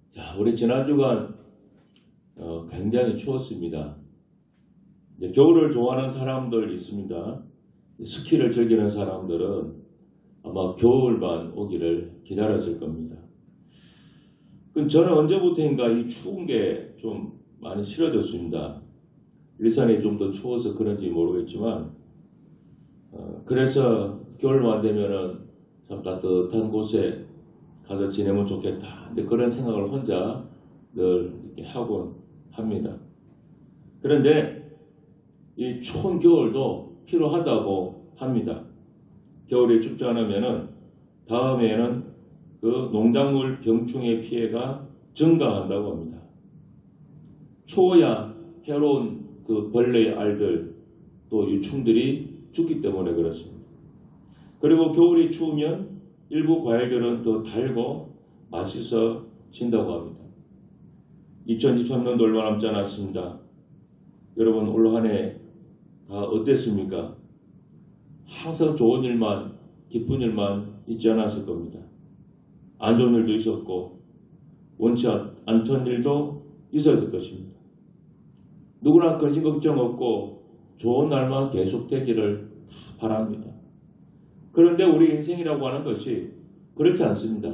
자, 우리 지난 주간 굉장히 추웠습니다. 이제 겨울을 좋아하는 사람들 있습니다. 스키를 즐기는 사람들은 아마 겨울만 오기를 기다렸을 겁니다. 저는 언제부터인가 이 추운 게 좀 많이 싫어졌습니다. 일산이 좀 더 추워서 그런지 모르겠지만 그래서 겨울만 되면은 참 따뜻한 곳에 가서 지내면 좋겠다. 근데 그런 생각을 혼자 늘 이렇게 하곤 합니다. 그런데 이 추운 겨울도 필요하다고 합니다. 겨울에 춥지 않으면은 다음에는 그 농작물 병충해 피해가 증가한다고 합니다. 추워야 해로운 그 벌레의 알들 또 유충들이 죽기 때문에 그렇습니다. 그리고 겨울이 추우면 일부 과일들은 더 달고 맛있어진다고 합니다. 2023년도 얼마 남지 않았습니다. 여러분 올 한 해 다 어땠습니까? 항상 좋은 일만 기쁜 일만 있지 않았을 겁니다. 안 좋은 일도 있었고 원치 않던 일도 있었을 것입니다. 누구나 근심 걱정 없고 좋은 날만 계속되기를 바랍니다. 그런데 우리 인생이라고 하는 것이 그렇지 않습니다.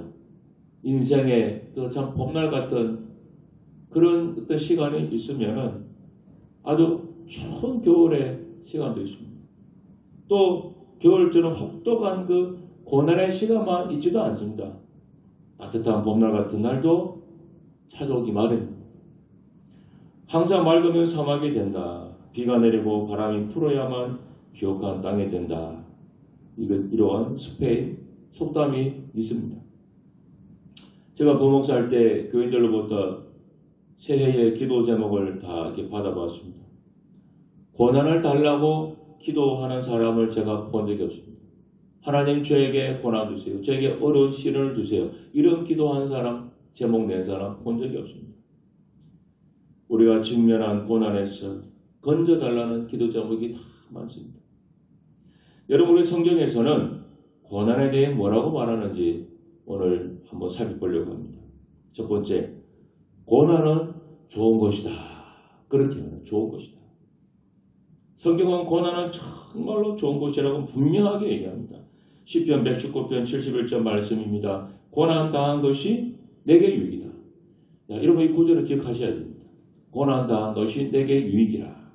인생에 참 봄날 같은 그런 어떤 시간이 있으면 아주 추운 겨울의 시간도 있습니다. 또 겨울처럼 혹독한 그 고난의 시간만 있지도 않습니다. 따뜻한 봄날 같은 날도 찾아오기 마련입니다. 항상 맑으면 사막이 된다. 비가 내리고 바람이 불어야만 기옥한 땅이 된다. 이러한 스페인 속담이 있습니다. 제가 부목사 할 때 교인들로부터 새해의 기도 제목을 다 이렇게 받아봤습니다. 고난을 달라고 기도하는 사람을 제가 본 적이 없습니다. 하나님 저에게 고난 주세요. 저에게 어려운 시련을 주세요. 이런 기도한 사람, 제목 낸 사람 본 적이 없습니다. 우리가 직면한 고난에서 건져달라는 기도 제목이 다 많습니다. 여러분 우리 성경에서는 고난에 대해 뭐라고 말하는지 오늘 한번 살펴보려고 합니다. 첫 번째, 고난은 좋은 것이다. 그렇게 말해요. 좋은 것이다. 성경은 고난은 정말로 좋은 것이라고 분명하게 얘기합니다. 시편 119편 71절 말씀입니다. 고난 당한 것이 내게 유익이다. 자, 여러분 이 구절을 기억하셔야 됩니다. 고난 당한 것이 내게 유익이라.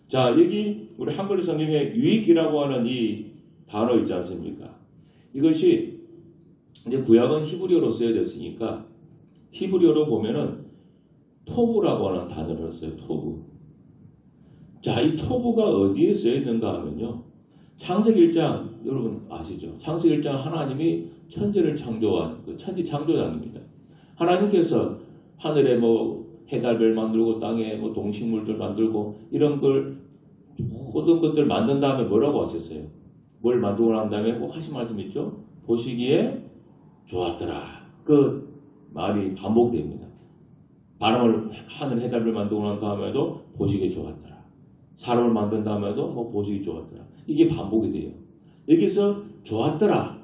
자, 여기 우리 한글 성경에 유익이라고 하는 이 단어 있지 않습니까? 이것이 이제 구약은 히브리어로 쓰여졌으니까 히브리어로 보면은 토부라고 하는 단어를 써요. 토부. 자, 이 토부가 어디에 쓰여 있는가 하면요. 창세기 1장 여러분 아시죠? 창세기 1장 하나님이 천지를 창조한 그 천지 창조장입니다. 하나님께서 하늘에 해달별 만들고 땅에 동식물들 만들고 이런 걸 모든 것들 만든 다음에 뭐라고 하셨어요? 뭘 만들고 난 다음에 꼭 하신 말씀 있죠? 보시기에 좋았더라. 그 말이 반복됩니다. 바람을 하늘 해달별 만들고 난 다음에도 보시기에 좋았더라. 사람을 만든 다음에도 보시기 좋았더라. 이게 반복이 돼요. 여기서 좋았더라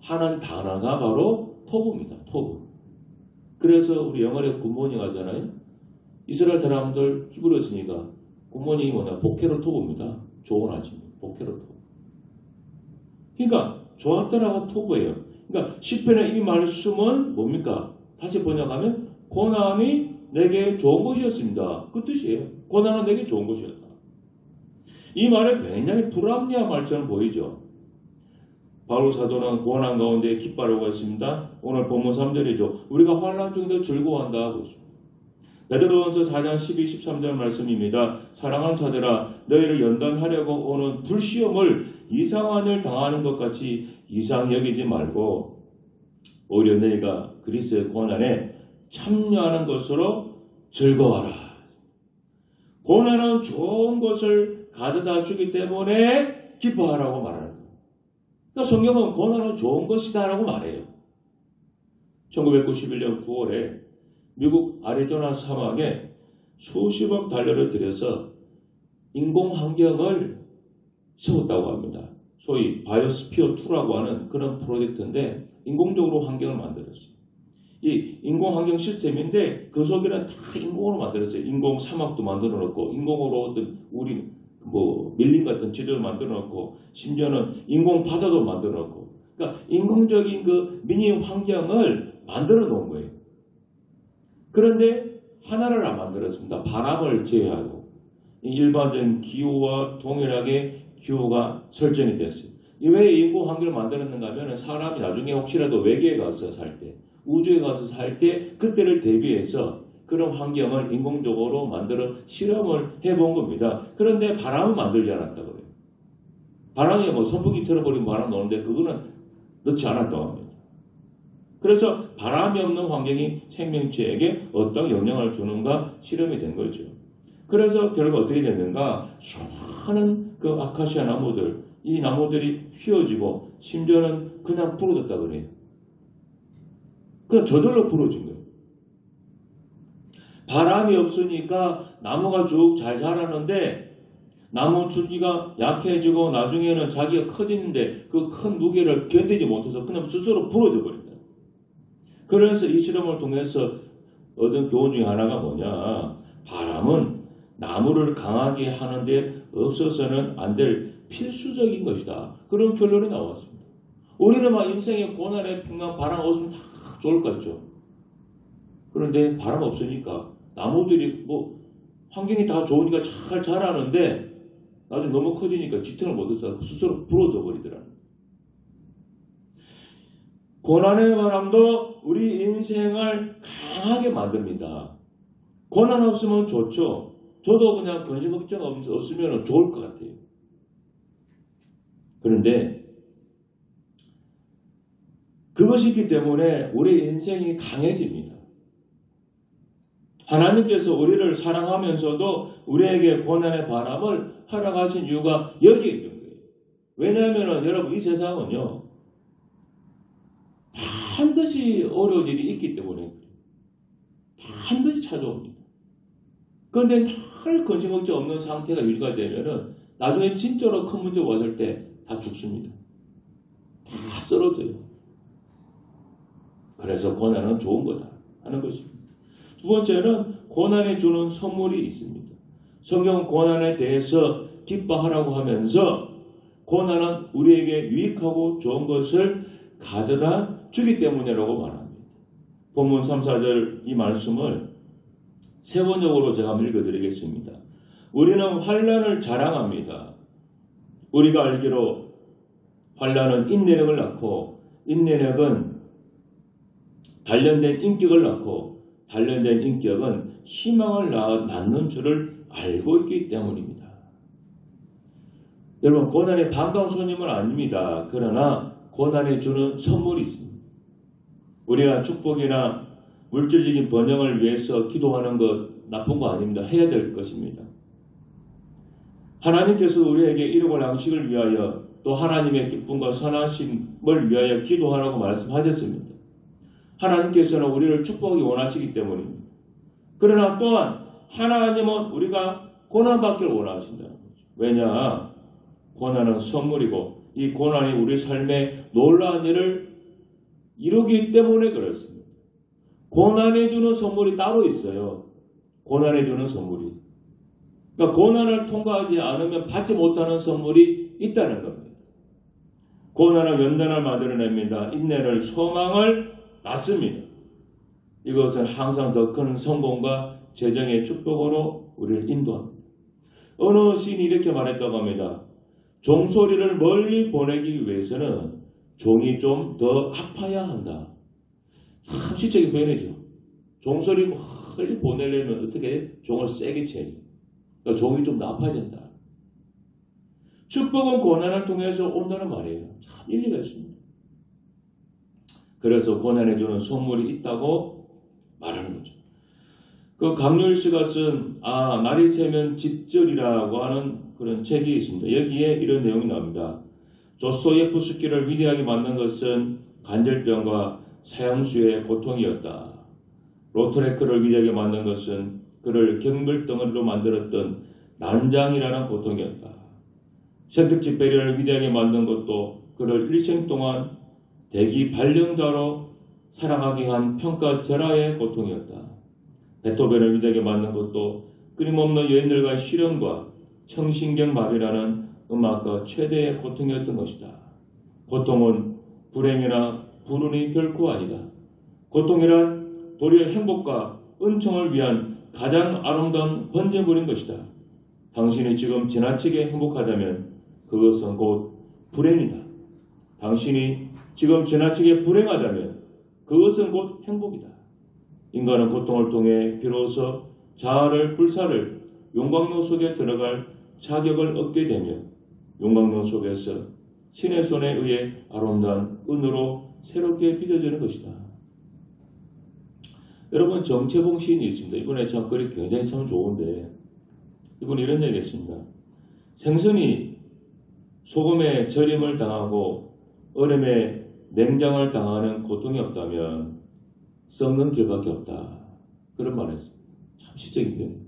하는 단어가 바로 토부입니다. 토부. 그래서 우리 영어로 굿모닝 하잖아요. 이스라엘 사람들 히브리어 쓰니까 굿모닝이 뭐냐? 보케로 토부입니다. 좋은 아침. 보케로 토부. 그러니까 좋았더라가 토부예요. 그러니까 시편의 이 말씀은 뭡니까? 다시 번역하면 고난이 내게 좋은 것이었습니다. 그 뜻이에요. 고난은 내게 좋은 것이었다. 이 말에 굉장히 불합리한 말처럼 보이죠. 바울 사도는 고난 가운데 기뻐하려고 했습니다. 오늘 본문 3절이죠. 우리가 환난 중에도 즐거워한다 하고 있습니다. 베드로전서 4장 12, 13절 말씀입니다. 사랑하는 자들아 너희를 연단하려고 오는 불시험을 이상한 일 당하는 것 같이 이상 여기지 말고 오히려 너희가 그리스도의 고난에 참여하는 것으로 즐거워하라. 고난은 좋은 것을 가져다 주기 때문에 기뻐하라고 말하는 거예요. 그러니까 성경은 고난은 좋은 것이다 라고 말해요. 1991년 9월에 미국 아리조나 사막에 수십억 달러를 들여서 인공환경을 세웠다고 합니다. 소위 바이오스피어 2라고 하는 그런 프로젝트인데 인공적으로 환경을 만들었어요. 이 인공환경 시스템인데 그 속에는 다 인공으로 만들었어요. 인공 사막도 만들어 놓고 인공으로 어떤 우리 뭐 밀림 같은 지도를 만들어 놓고 심지어는 인공 바다도 만들어 놓고 그러니까 인공적인 그 미니 환경을 만들어 놓은 거예요. 그런데 하나를 안 만들었습니다. 바람을 제외하고 일반적인 기후와 동일하게 기후가 설정이 됐어요. 왜 인공 환경을 만들었는가 하면 사람이 나중에 혹시라도 외계에 가서 살 때, 우주에 가서 살 때 그때를 대비해서 그런 환경을 인공적으로 만들어 실험을 해본 겁니다. 그런데 바람은 만들지 않았다고 그래요. 바람이 뭐 선풍기 틀어버리면 바람 나오는데 그거는 넣지 않았다고 합니다. 그래서 바람이 없는 환경이 생명체에게 어떤 영향을 주는가 실험이 된 거죠. 그래서 결국 어떻게 됐는가? 수많은 그 아카시아 나무들, 이 나무들이 휘어지고 심지어는 그냥 부러졌다 그래요. 그냥 저절로 부러진 거예요. 바람이 없으니까 나무가 쭉 잘 자라는데 나무 줄기가 약해지고 나중에는 자기가 커지는데 그 큰 무게를 견디지 못해서 그냥 스스로 부러져 버린다. 그래서 이 실험을 통해서 얻은 교훈 중에 하나가 뭐냐? 바람은 나무를 강하게 하는데 없어서는 안 될 필수적인 것이다. 그런 결론이 나왔습니다. 우리는 막 인생의 고난의 풍랑 바람 없으면 다 좋을 것 같죠. 그런데 바람 없으니까 나무들이 뭐 환경이 다 좋으니까 잘 자라는데 나중에 너무 커지니까 지탱을 못해서 스스로 부러져 버리더라. 고난의 바람도 우리 인생을 강하게 만듭니다. 고난 없으면 좋죠. 저도 그냥 근심 걱정 없으면 좋을 것 같아요. 그런데 그것이 있기 때문에 우리 인생이 강해집니다. 하나님께서 우리를 사랑하면서도 우리에게 고난의 바람을 허락하신 이유가 여기에 있는 거예요. 왜냐하면 여러분 이 세상은요. 반드시 어려운 일이 있기 때문에 반드시 찾아옵니다. 그런데 늘 근심 걱정 없는 상태가 유지가 되면은 나중에 진짜로 큰 문제가 왔을 때 다 죽습니다. 다 쓰러져요. 그래서 고난은 좋은 거다 하는 것입니다. 두 번째는 고난이 주는 선물이 있습니다. 성경은 고난에 대해서 기뻐하라고 하면서 고난은 우리에게 유익하고 좋은 것을 가져다 주기 때문이라고 말합니다. 본문 3, 4절 이 말씀을 세 번역으로 제가 한번 읽어드리겠습니다. 우리는 환난을 자랑합니다. 우리가 알기로 환난은 인내력을 낳고 인내력은 단련된 인격을 낳고 단련된 인격은 희망을 낳는 줄을 알고 있기 때문입니다. 여러분 고난의 반가운 손님은 아닙니다. 그러나 고난이 주는 선물이 있습니다. 우리가 축복이나 물질적인 번영을 위해서 기도하는 것 나쁜 거 아닙니다. 해야 될 것입니다. 하나님께서 우리에게 일용할 양식을 위하여 또 하나님의 기쁨과 선하심을 위하여 기도하라고 말씀하셨습니다. 하나님께서는 우리를 축복하기 원하시기 때문입니다. 그러나 또한 하나님은 우리가 고난받기를 원하신다는 거죠. 왜냐? 고난은 선물이고 이 고난이 우리 삶에 놀라운 일을 이루기 때문에 그렇습니다. 고난이 주는 선물이 따로 있어요. 고난이 주는 선물이. 그러니까 고난을 통과하지 않으면 받지 못하는 선물이 있다는 겁니다. 고난은 연단을 만들어냅니다. 인내를 소망을 낳습니다. 이것은 항상 더 큰 성공과 재정의 축복으로 우리를 인도합니다. 어느 시인이 이렇게 말했다고 합니다. 종소리를 멀리 보내기 위해서는 종이 좀 더 아파야 한다. 참 시적인 표현이죠. 종소리 멀리 보내려면 어떻게 종을 세게 쳐야 돼. 그러니까 종이 좀 더 아파야 된다. 축복은 고난을 통해서 온다는 말이에요. 참 일리가 있습니다. 그래서 고난에 주는 선물이 있다고 말하는 거죠. 그 강률 씨가 쓴 날이 새면 집절이라고 하는 그런 책이 있습니다. 여기에 이런 내용이 나옵니다. 조스토예프스키를 위대하게 만든 것은 관절병과 사형수의 고통이었다. 로트레크를 위대하게 만든 것은 그를 경물덩어리로 만들었던 난장이라는 고통이었다. 셰익스피어를 위대하게 만든 것도 그를 일생 동안 대기 발령자로 살아가게 한 평가절하의 고통이었다. 베토벤을 위대하게 만든 것도 끊임없는 여인들과의 실현과 청신경마비라는 음악가 최대의 고통이었던 것이다. 고통은 불행이나 불운이 결코 아니다. 고통이란 도리어 행복과 은총을 위한 가장 아름다운 번제물인 것이다. 당신이 지금 지나치게 행복하다면 그것은 곧 불행이다. 당신이 지금 지나치게 불행하다면 그것은 곧 행복이다. 인간은 고통을 통해 비로소 자아를 불사를 용광로 속에 들어갈 자격을 얻게 되며 용광로 속에서 신의 손에 의해 아름다운 은으로 새롭게 빚어지는 것이다. 여러분, 정채봉 시인이 있습니다. 이번에 참 글이 굉장히 참 좋은데 이분이 이런 얘기했습니다. 생선이 소금에 절임을 당하고 얼음에 냉장을 당하는 고통이 없다면 썩는 길밖에 없다. 그런 말을 했습니다. 참 시적인데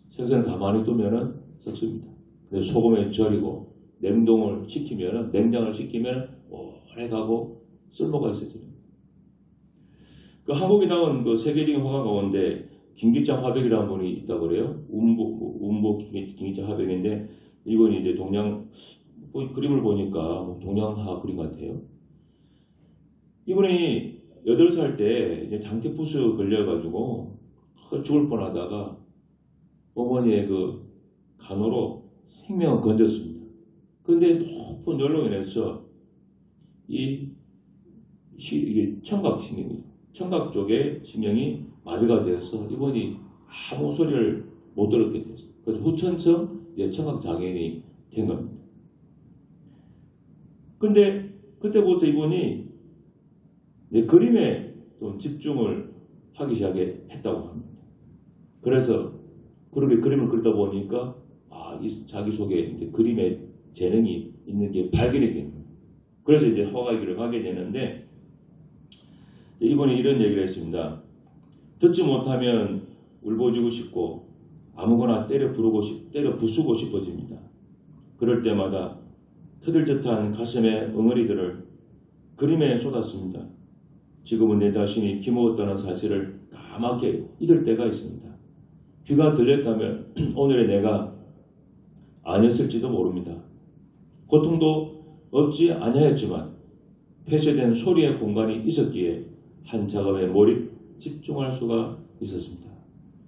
생선을 가만히 두면 썩습니다. 근데 소금에 절이고 냉동을 시키면 냉장을 시키면 오래 가고 쓸모가 있어집니다. 그 한국에 나온 그 세계적인 화가 가운데 김기창 화백이라는 분이 있다고 그래요. 운보 김기창 화백인데 이분이 이제 동양 그림을 보니까 동양화 그림 같아요. 이분이 8살 때 이제 장티푸스 걸려가지고 죽을 뻔하다가 어머니의 그 간호로 생명을 건졌습니다. 그런데 높은 연로로 인해서 이게 청각 쪽에 신경이 마비가 되어서 이분이 아무 소리를 못 들었게 됐어요. 그래서 후천성 청각 장애인이 된 겁니다. 근데 그때부터 이분이 그림에 좀 집중을 하기 시작했다고 합니다. 그래서 그렇게 그림을 그리다 보니까 이 자기 속에 이제 그림의 재능이 있는 게 발견이 된 거예요. 그래서 이제 화가의 길을 가게 되는데 이분이 이런 얘기를 했습니다. 듣지 못하면 울부짖고 싶고 아무거나 때려 부수고 싶어집니다. 그럴 때마다 터질 듯한 가슴의 응어리들을 그림에 쏟았습니다. 지금은 내 자신이 기모었다는 사실을 까맣게 잊을 때가 있습니다. 귀가 들렸다면 오늘의 내가 아니었을지도 모릅니다. 고통도 없지 아니하였지만 폐쇄된 소리의 공간이 있었기에 한 작업에 집중할 수가 있었습니다.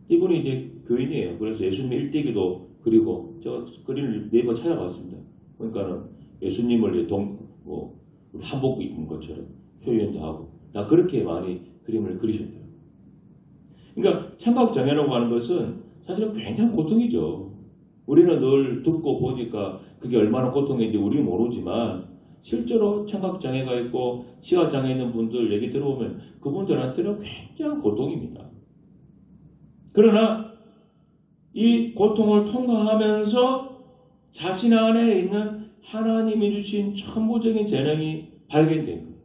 이분이 이제 교인이에요. 그래서 예수님 일대기도 그리고 저 그림을 네이버 찾아봤습니다. 그러니까는 예수님을 한복 입은 것처럼 표현도 하고 다 그렇게 많이 그림을 그리셨대요. 그러니까 청각장애라고 하는 것은 사실은 굉장히 고통이죠. 우리는 늘 듣고 보니까 그게 얼마나 고통인지 우리는 모르지만 실제로 청각장애가 있고 시각장애 있는 분들 얘기 들어보면 그분들한테는 굉장히 고통입니다. 그러나 이 고통을 통과하면서 자신 안에 있는 하나님이 주신 천부적인 재능이 발견된 거예요.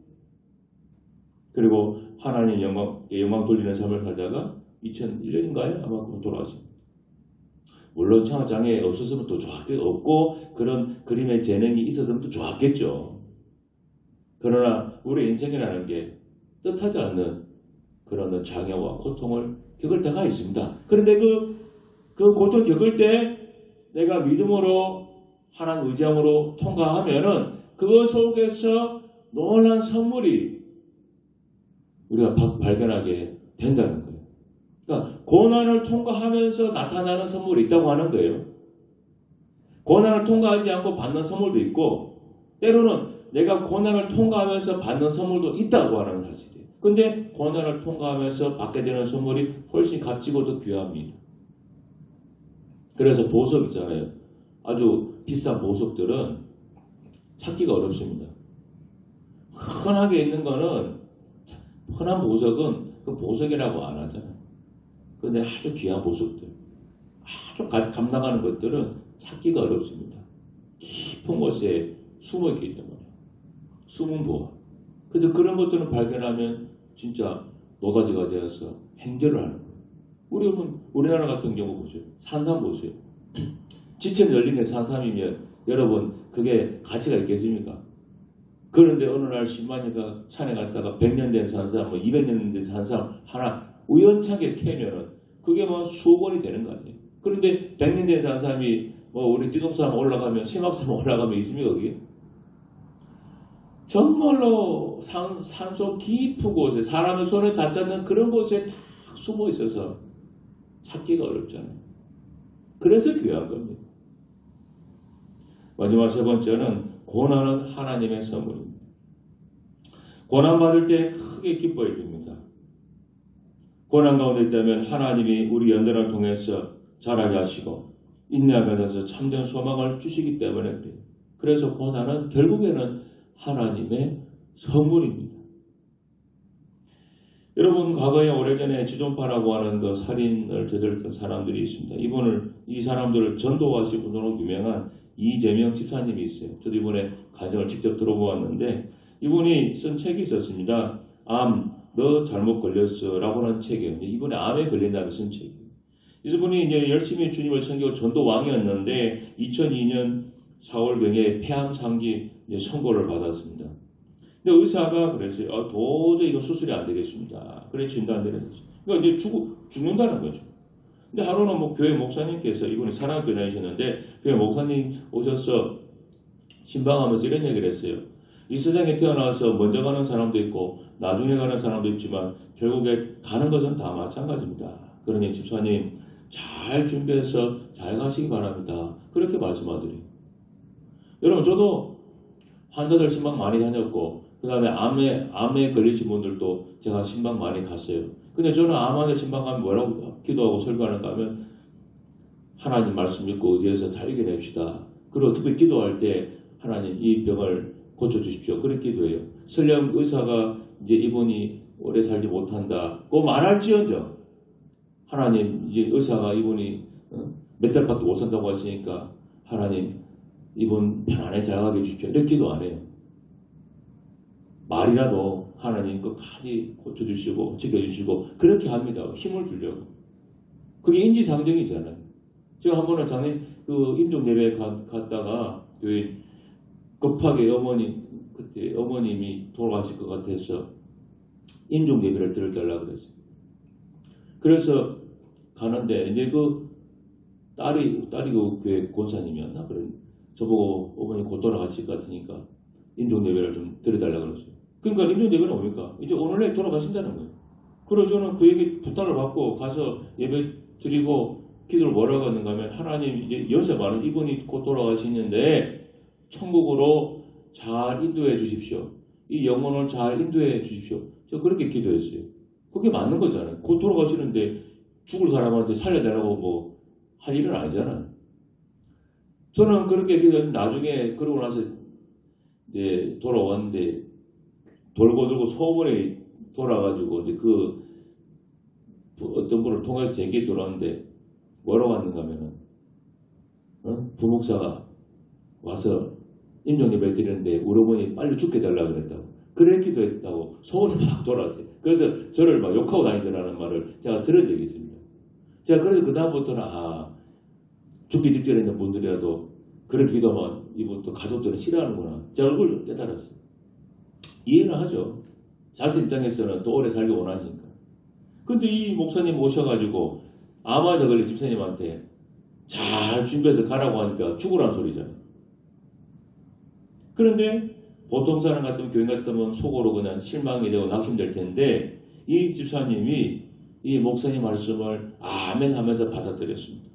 그리고 하나님 영광 돌리는 삶을 살다가 2001년인가요? 아마 돌아왔습니다. 물론 청각장애 없었으면 더 좋았겠고 없고 그런 그림의 재능이 있었으면 더 좋았겠죠. 그러나 우리 인생이라는 게 뜻하지 않는 그런 장애와 고통을 겪을 때가 있습니다. 그런데 그 고통을 겪을 때 내가 믿음으로 하나님 의지함으로 통과하면은 그 속에서 놀라운 선물이 우리가 발견하게 된다는 거예요. 그러니까 고난을 통과하면서 나타나는 선물이 있다고 하는 거예요. 고난을 통과하지 않고 받는 선물도 있고 때로는 내가 고난을 통과하면서 받는 선물도 있다고 하는 사실이에요. 근데 고난을 통과하면서 받게 되는 선물이 훨씬 값지고 더 귀합니다. 그래서 보석 있잖아요. 아주 비싼 보석들은 찾기가 어렵습니다. 흔하게 있는 거는 흔한 보석은 그 보석이라고 안 하잖아요. 그런데 아주 귀한 보석들, 아주 감당하는 것들은 찾기가 어렵습니다. 깊은 곳에 숨어있기 때문에. 숨은 보화. 그래서 그런 것들은 발견하면 진짜 노다지가 되어서 행렬을 하는 거예요. 우리나라 같은 경우 보세요. 산삼 보세요. 지체는 열린 게 산삼이면 여러분 그게 가치가 있겠습니까? 그런데 어느 날 신만이가 산에 갔다가 100년 된 산 사람, 뭐 200년 된 산 사람 하나 우연찮게 캐면은 그게 뭐 수억 원이 되는 거 아니에요. 그런데 100년 된 산 사람이 뭐 우리 띠동산 올라가면 심학산 올라가면 있습니까 그게? 정말로 산속 깊은 곳에 사람의 손에 닿지 않는 그런 곳에 다 숨어 있어서 찾기가 어렵잖아요. 그래서 귀한 겁니다. 마지막 세 번째는 고난은 하나님의 선물입니다. 고난받을 때 크게 기뻐해야 됩니다. 고난 가운데 있다면 하나님이 우리 연단을 통해서 자라게 하시고 인내하게 하셔서 참된 소망을 주시기 때문에 그래요. 그래서 고난은 결국에는 하나님의 선물입니다. 여러분 과거에 오래전에 지존파라고 하는 그 살인을 저질렀던 사람들이 있습니다. 이 사람들을 전도하신 분으로 유명한 이재명 집사님이 있어요. 저도 이번에 가정을 직접 들어보았는데 이분이 쓴 책이 있었습니다. 암, 너 잘못 걸렸어 라고 하는 책이에요. 이번에 암에 걸린 다음에 쓴 책이에요. 이분이 이제 열심히 주님을 섬기고 전도왕이었는데 2002년 4월경에 폐암상기 선고를 받았습니다. 근데 의사가 그랬어요. 도저히 이거 수술이 안 되겠습니다. 그래 진단을 했어요. 그러니까 이제 죽는다는 거죠. 근데 하루는 뭐 교회 목사님께서 이분이 사랑교회 다니셨는데 교회 목사님 오셔서 신방하면서 이런 얘기를 했어요. 이 세상에 태어나서 먼저 가는 사람도 있고 나중에 가는 사람도 있지만 결국에 가는 것은 다 마찬가지입니다. 그러니 집사님 잘 준비해서 잘 가시기 바랍니다. 그렇게 말씀하더니 여러분 저도 환자들 신방 많이 다녔고 그 다음에 암에 걸리신 분들도 제가 신방 많이 갔어요. 근데 저는 암환자 신방 가면 뭐라고 기도하고 설교하는가 하면 하나님 말씀 믿고 의지해서 잘 이겨냅시다. 그리고 특히 기도할 때 하나님 이 병을 고쳐주십시오. 그렇게 기도해요. 설령 의사가 이제 이분이 오래 살지 못한다고 말할지언정 하나님 이제 의사가 이분이 몇 달밖에 못 산다고 하시니까 하나님 이분 편안히 잘 가게 해주십시오. 이렇게 기도 안 해요. 말이라도 하나님 끝까지 고쳐주시고 지켜주시고 그렇게 합니다. 힘을 주려고. 그게 인지상정이잖아요. 제가 한 번은 작년 그 임종 예배에 갔다가 급하게 그때 어머님이 돌아가실 것 같아서 임종 예배를 드려달라고 그랬어요. 그래서 가는데 이제 그 딸이 그 교회 권사님이었나? 그래. 저보고 어머니 곧 돌아가실 것 같으니까 임종 예배를 좀 드려달라고 그랬어요. 그러니까 임종 예배는 뭡니까? 이제 오늘 내일 돌아가신다는 거예요. 그래서 저는 그 얘기 부탁을 받고 가서 예배 드리고 기도를 뭐라고 하는가 하면 하나님 이제 연세 많은 이분이 곧 돌아가시는데 천국으로 잘 인도해 주십시오. 이 영혼을 잘 인도해 주십시오. 저 그렇게 기도했어요. 그게 맞는 거잖아요. 곧 돌아가시는데 죽을 사람한테 살려달라고 뭐 할 일은 아니잖아요. 저는 그렇게 기도했는데 나중에 그러고 나서 이제 돌아왔는데 돌고 소문이 돌아가지고 이제 그 어떤 분을 통해서 제게 돌아왔는데 뭐라고 왔는가 하면은 부목사가 와서 임종예배 드리는데 우리 어머니 빨리 죽게 달라고 그랬다고. 그래 기도했다고 소문이 막 돌아왔어요. 그래서 저를 막 욕하고 다니더라는 말을 제가 들은 적이 있습니다. 제가 그래서 그 다음부터는 죽기 직전에 있는 분들이라도 그런 기도만 이분도 가족들은 싫어하는구나. 제가 얼굴 깨달았어요. 이해는 하죠. 자신 입장에서는 또 오래 살기 원하시니까. 근데 이 목사님 오셔가지고 암환자 걸린 집사님한테 잘 준비해서 가라고 하니까 죽으라는 소리잖아요. 그런데 보통 사람 같으면 교인 같으면 속으로 그냥 실망이 되고 낙심될 텐데 이 집사님이 이 목사님 말씀을 아멘 하면서 받아들였습니다.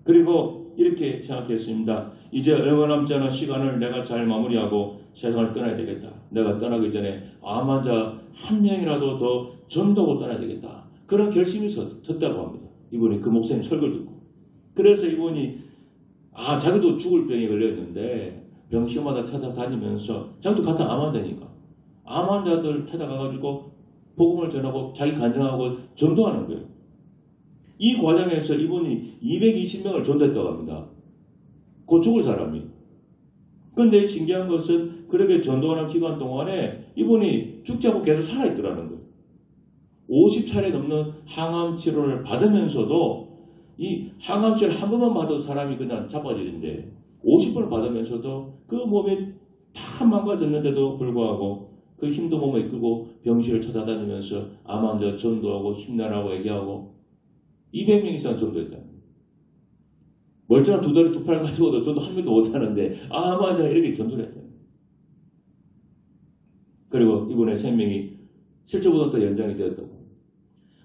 그리고 이렇게 생각했습니다. 이제 얼마 남지 않은 시간을 내가 잘 마무리하고 세상을 떠나야 되겠다. 내가 떠나기 전에 암 환자 한 명이라도 더 전도하고 떠나야 되겠다. 그런 결심이 섰다고 합니다. 이분이 그 목사님 설교를 듣고. 그래서 이분이 자기도 죽을 병에 걸렸는데 병실마다 찾아다니면서 자기도 같은 암 환자니까 암 환자들 찾아가가지고 복음을 전하고 자기 간증하고 전도하는 거예요. 이 과정에서 이분이 220명을 전도했다고 합니다. 곧 죽을 사람이. 그런데 신기한 것은 그렇게 전도하는 기간 동안에 이분이 죽지 않고 계속 살아있더라는 거예요. 50차례 넘는 항암 치료를 받으면서도 이 항암 치료를 한 번만 받아도 사람이 그냥 자빠지는데 50번을 받으면서도 그 몸이 다 다 망가졌는데도 불구하고 그 힘도 못 이끌고 병실을 찾아다니면서 암 환자 전도하고 힘내라고 얘기하고 200명 이상 전도했다. 멀쩡한 두 다리 두 팔 가지고도 전도 한 명도 못하는데 암 환자 이렇게 전도를 했다. 그리고 이분의 생명이 실제보다 더 연장이 되었다고.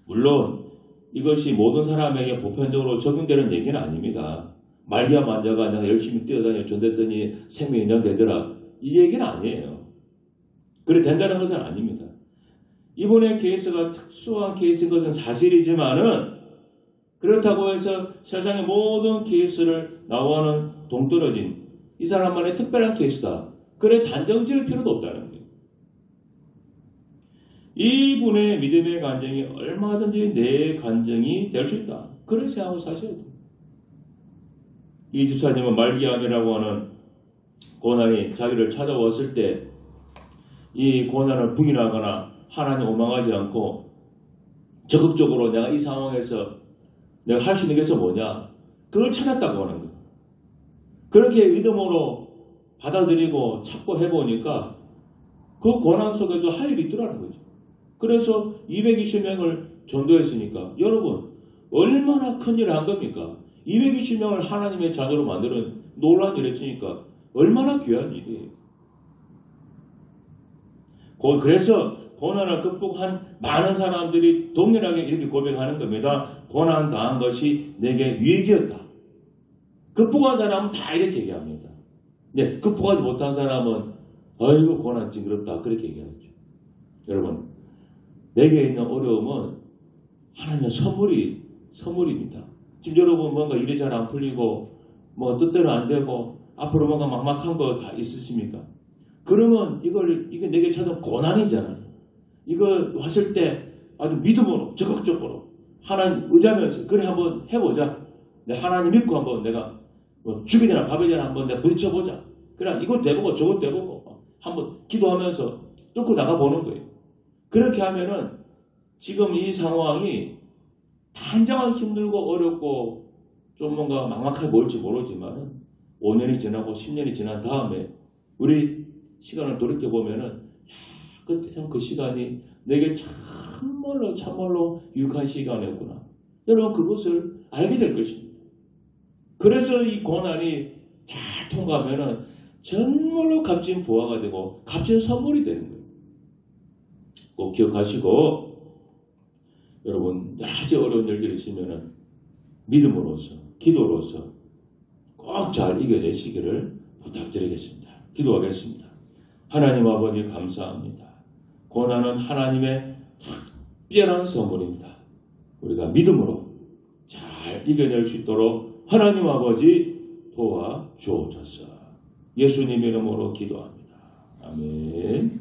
물론 이것이 모든 사람에게 보편적으로 적용되는 얘기는 아닙니다. 말기암 환자가 내가 열심히 뛰어다녀 전도했더니 생명이 연장되더라. 이 얘기는 아니에요. 그래 된다는 것은 아닙니다. 이분의 케이스가 특수한 케이스인 것은 사실이지만은 그렇다고 해서 세상의 모든 케이스를 나와는 동떨어진 이 사람만의 특별한 케이스다. 그래 단정 지을 필요도 없다는 거예요. 이분의 믿음의 간증이 얼마든지 내 간증이 될 수 있다. 그런 생각을 사셔야 돼요. 이 집사님은 말기암이라고 하는 고난이 자기를 찾아왔을 때 이 고난을 부인하거나 하나님 원망하지 않고 적극적으로 내가 이 상황에서 내가 할 수 있는 게 뭐냐? 그걸 찾았다고 하는 거예요. 그렇게 믿음으로 받아들이고 찾고 해보니까 그 고난 속에도 할 일이 있더라는 거죠. 그래서 220명을 전도했으니까 여러분 얼마나 큰 일을 한 겁니까? 220명을 하나님의 자녀로 만드는 놀라운 일을 했으니까 얼마나 귀한 일이에요. 그래서 고난을 극복한 많은 사람들이 동일하게 이렇게 고백하는 겁니다. 고난 당한 것이 내게 유익이었다. 극복한 사람은 다 이렇게 얘기합니다. 근데 극복하지 못한 사람은 아이고 고난 징그럽다 그렇게 얘기하죠. 여러분 내게 있는 어려움은 하나님의 선물입니다. 지금 여러분 뭔가 일이 잘 안 풀리고 뭐 뜻대로 안 되고 앞으로 뭔가 막막한 거 다 있으십니까? 그러면 이게 내게 찾아온 고난이잖아요. 이거 왔을 때 아주 믿음으로 적극적으로 하나님 의지하면서 그래 한번 해보자. 하나님 믿고 한번 내가 뭐 죽이나 밥이나 한번 내가 부딪혀보자. 그래 이것도 해보고 저것도 해보고 한번 기도하면서 뚫고 나가보는 거예요. 그렇게 하면은 지금 이 상황이 단정하게 힘들고 어렵고 좀 뭔가 막막하게 보일지 모르지만 5년이 지나고 10년이 지난 다음에 우리 시간을 돌이켜보면은 그때 참 그 시간이 내게 참말로 유익한 시간이었구나. 여러분 그것을 알게 될 것입니다. 그래서 이 고난이 잘 통과하면은 정말로 값진 부하가 되고 값진 선물이 되는 거예요. 꼭 기억하시고 여러분 여러 가지 어려운 일들이 있으면은 믿음으로서 기도로서 꼭 잘 이겨내시기를 부탁드리겠습니다. 기도하겠습니다. 하나님 아버지 감사합니다. 고난은 하나님의 특별한 선물입니다. 우리가 믿음으로 잘 이겨낼 수 있도록 하나님 아버지 도와주옵소서. 예수님 이름으로 기도합니다. 아멘.